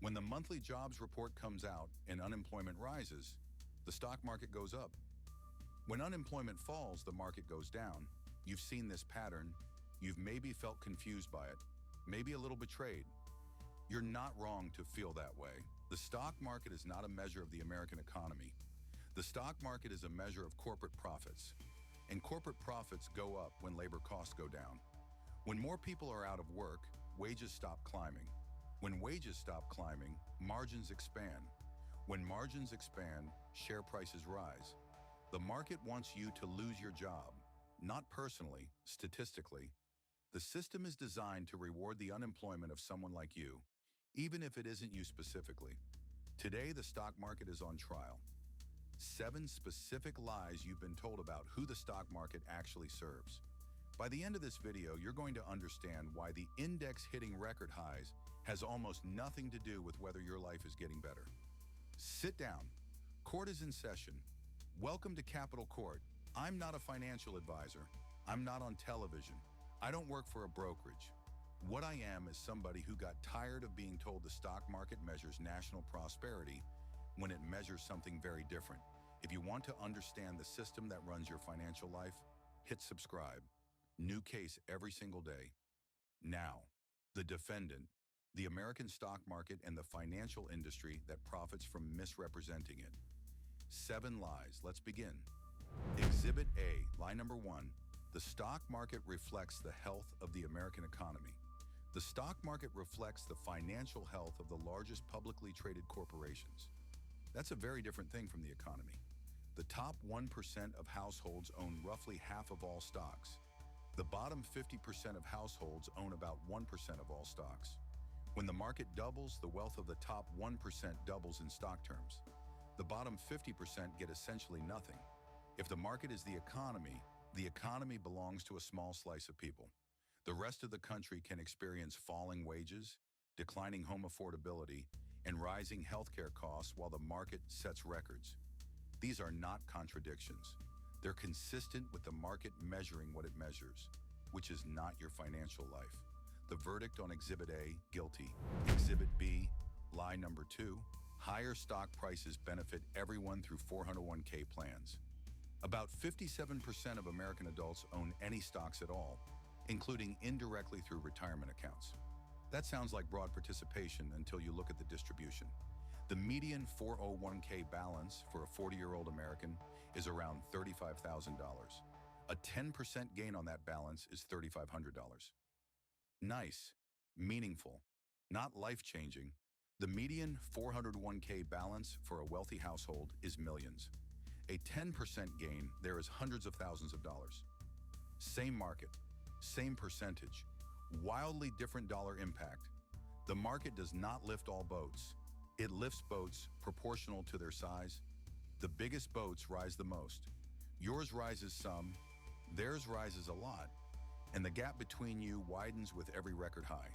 When the monthly jobs report comes out and unemployment rises, the stock market goes up. When unemployment falls, the market goes down. You've seen this pattern. You've maybe felt confused by it, maybe a little betrayed. You're not wrong to feel that way. The stock market is not a measure of the American economy. The stock market is a measure of corporate profits. And corporate profits go up when labor costs go down. When more people are out of work, wages stop climbing. When wages stop climbing, margins expand. When margins expand, share prices rise. The market wants you to lose your job, not personally, statistically. The system is designed to reward the unemployment of someone like you, even if it isn't you specifically. Today, the stock market is on trial. 7 specific lies you've been told about who the stock market actually serves. By the end of this video, you're going to understand why the index hitting record highs has almost nothing to do with whether your life is getting better. Sit down. Court is in session. Welcome to Capitol Court. I'm not a financial advisor. I'm not on television. I don't work for a brokerage. What I am is somebody who got tired of being told the stock market measures national prosperity when it measures something very different. If you want to understand the system that runs your financial life, hit subscribe. New case every single day. Now, the defendant, the American stock market and the financial industry that profits from misrepresenting it. 7 lies. Let's begin. Exhibit A, lie number 1. The stock market reflects the health of the American economy. The stock market reflects the financial health of the largest publicly traded corporations. That's a very different thing from the economy. The top 1% of households own roughly half of all stocks. The bottom 50% of households own about 1% of all stocks. When the market doubles, the wealth of the top 1% doubles in stock terms. The bottom 50% get essentially nothing. If the market is the economy belongs to a small slice of people. The rest of the country can experience falling wages, declining home affordability, and rising healthcare costs while the market sets records. These are not contradictions. They're consistent with the market measuring what it measures, which is not your financial life. The verdict on Exhibit A, guilty. Exhibit B, lie number 2. Higher stock prices benefit everyone through 401k plans. About 57% of American adults own any stocks at all, including indirectly through retirement accounts. That sounds like broad participation until you look at the distribution. The median 401k balance for a 40-year-old American is around $35,000. A 10% gain on that balance is $3,500. Nice, meaningful, not life-changing. The median 401k balance for a wealthy household is millions. A 10% gain there is hundreds of thousands of dollars. Same market, same percentage, wildly different dollar impact. The market does not lift all boats. It lifts boats proportional to their size. The biggest boats rise the most. Yours rises some, theirs rises a lot, and the gap between you widens with every record high.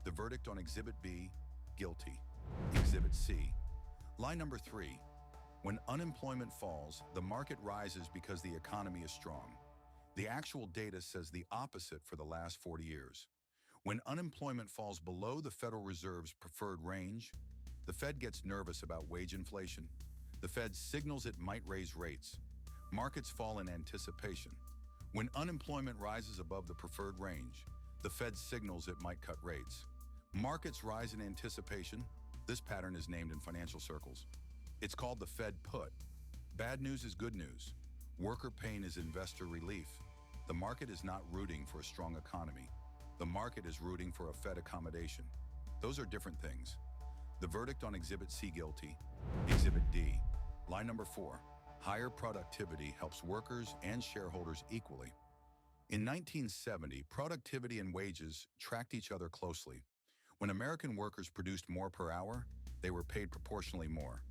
The verdict on Exhibit B, guilty. Exhibit C, lie number 3. When unemployment falls, the market rises because the economy is strong. The actual data says the opposite for the last 40 years. When unemployment falls below the Federal Reserve's preferred range, the Fed gets nervous about wage inflation. The Fed signals it might raise rates. Markets fall in anticipation. When unemployment rises above the preferred range, the Fed signals it might cut rates. Markets rise in anticipation. This pattern is named in financial circles. It's called the Fed put. Bad news is good news. Worker pain is investor relief. The market is not rooting for a strong economy. The market is rooting for a Fed accommodation. Those are different things. The verdict on Exhibit C, guilty. Exhibit D, lie number 4. Higher productivity helps workers and shareholders equally. In 1970, productivity and wages tracked each other closely. When American workers produced more per hour, they were paid proportionally more.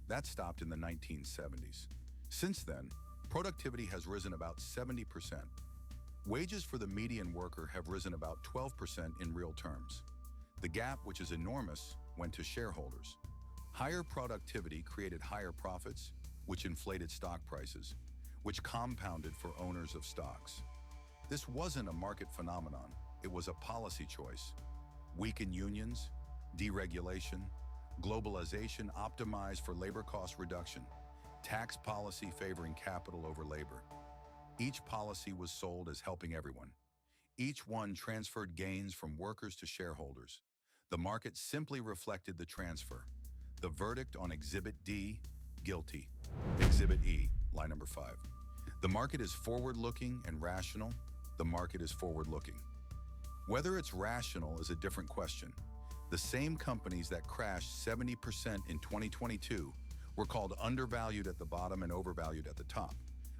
That stopped in the 1970s. Since then, productivity has risen about 70%. Wages for the median worker have risen about 12% in real terms. The gap, which is enormous, went to shareholders. Higher productivity created higher profits, which inflated stock prices, which compounded for owners of stocks. This wasn't a market phenomenon, it was a policy choice. Weaken unions, deregulation, globalization optimized for labor cost reduction, tax policy favoring capital over labor. Each policy was sold as helping everyone. Each one transferred gains from workers to shareholders. The market simply reflected the transfer. The verdict on Exhibit D, guilty. Exhibit E, line number 5. The market is forward-looking and rational. The market is forward-looking. Whether it's rational is a different question. The same companies that crashed 70% in 2022 were called undervalued at the bottom and overvalued at the top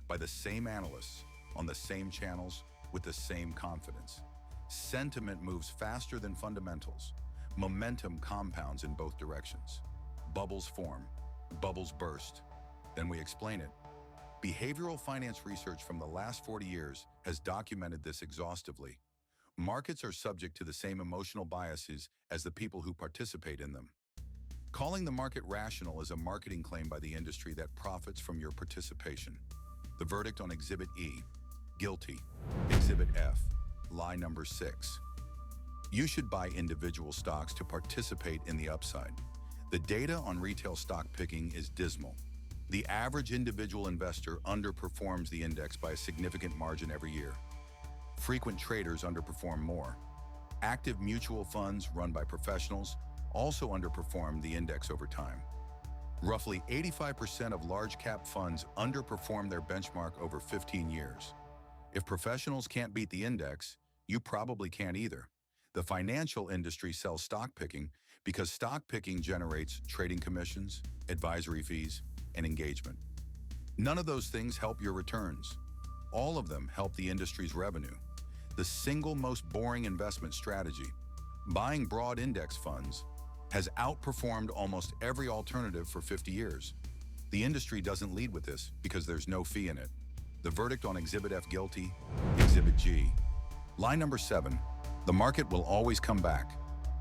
by the same analysts on the same channels with the same confidence. Sentiment moves faster than fundamentals. Momentum compounds in both directions. Bubbles form, bubbles burst. Then we explain it. Behavioral finance research from the last 40 years has documented this exhaustively. Markets are subject to the same emotional biases as the people who participate in them. Calling the market rational is a marketing claim by the industry that profits from your participation. The verdict on Exhibit E, guilty. Exhibit F, lie number 6. You should buy individual stocks to participate in the upside. The data on retail stock picking is dismal. The average individual investor underperforms the index by a significant margin every year. Frequent traders underperform more. Active mutual funds run by professionals also underperform the index over time. Roughly 85% of large-cap funds underperform their benchmark over 15 years. If professionals can't beat the index, you probably can't either. The financial industry sells stock picking because stock picking generates trading commissions, advisory fees, and engagement. None of those things help your returns. All of them help the industry's revenue. The single most boring investment strategy, buying broad index funds, has outperformed almost every alternative for 50 years. The industry doesn't lead with this because there's no fee in it. The verdict on Exhibit F, guilty. Exhibit G. Line number 7. The market will always come back.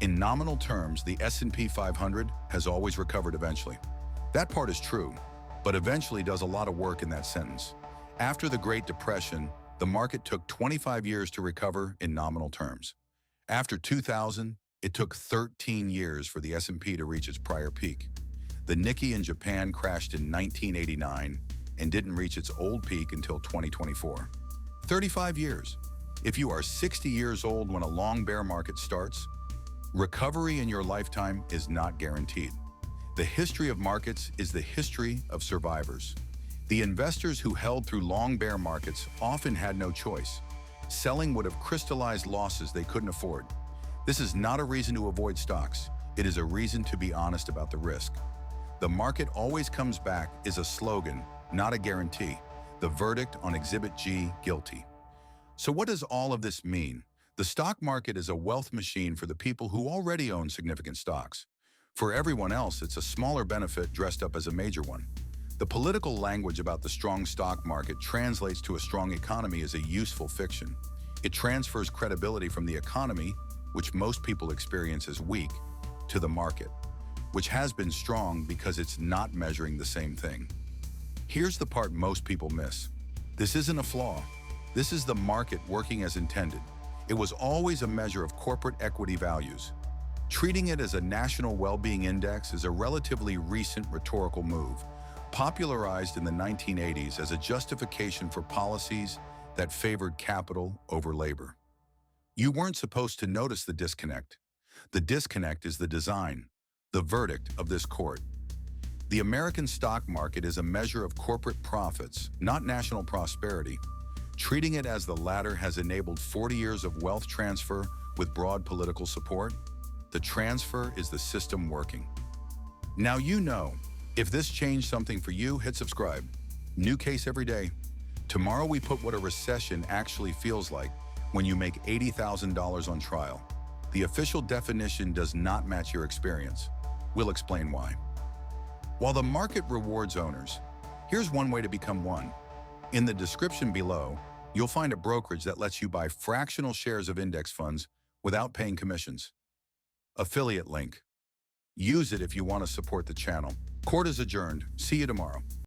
In nominal terms, the S&P 500 has always recovered eventually. That part is true, but eventually does a lot of work in that sentence. After the Great Depression, the market took 25 years to recover in nominal terms. After 2000, it took 13 years for the S&P to reach its prior peak. The Nikkei in Japan crashed in 1989 and didn't reach its old peak until 2024. 35 years. If you are 60 years old when a long bear market starts, recovery in your lifetime is not guaranteed. The history of markets is the history of survivors. The investors who held through long bear markets often had no choice. Selling would have crystallized losses they couldn't afford. This is not a reason to avoid stocks. It is a reason to be honest about the risk. The market always comes back is a slogan, not a guarantee. The verdict on Exhibit G, guilty. So what does all of this mean? The stock market is a wealth machine for the people who already own significant stocks. For everyone else, it's a smaller benefit dressed up as a major one. The political language about the strong stock market translates to a strong economy as a useful fiction. It transfers credibility from the economy, which most people experience as weak, to the market, which has been strong because it's not measuring the same thing. Here's the part most people miss. This isn't a flaw. This is the market working as intended. It was always a measure of corporate equity values. Treating it as a national well-being index is a relatively recent rhetorical move, popularized in the 1980s as a justification for policies that favored capital over labor. You weren't supposed to notice the disconnect. The disconnect is the design, the verdict of this court. The American stock market is a measure of corporate profits, not national prosperity. Treating it as the latter has enabled 40 years of wealth transfer with broad political support. The transfer is the system working. Now you know. If this changed something for you, hit subscribe. New case every day. Tomorrow we put what a recession actually feels like when you make $80,000 on trial. The official definition does not match your experience. We'll explain why. While the market rewards owners, here's one way to become one. In the description below, you'll find a brokerage that lets you buy fractional shares of index funds without paying commissions. Affiliate link. Use it if you want to support the channel. Court is adjourned. See you tomorrow.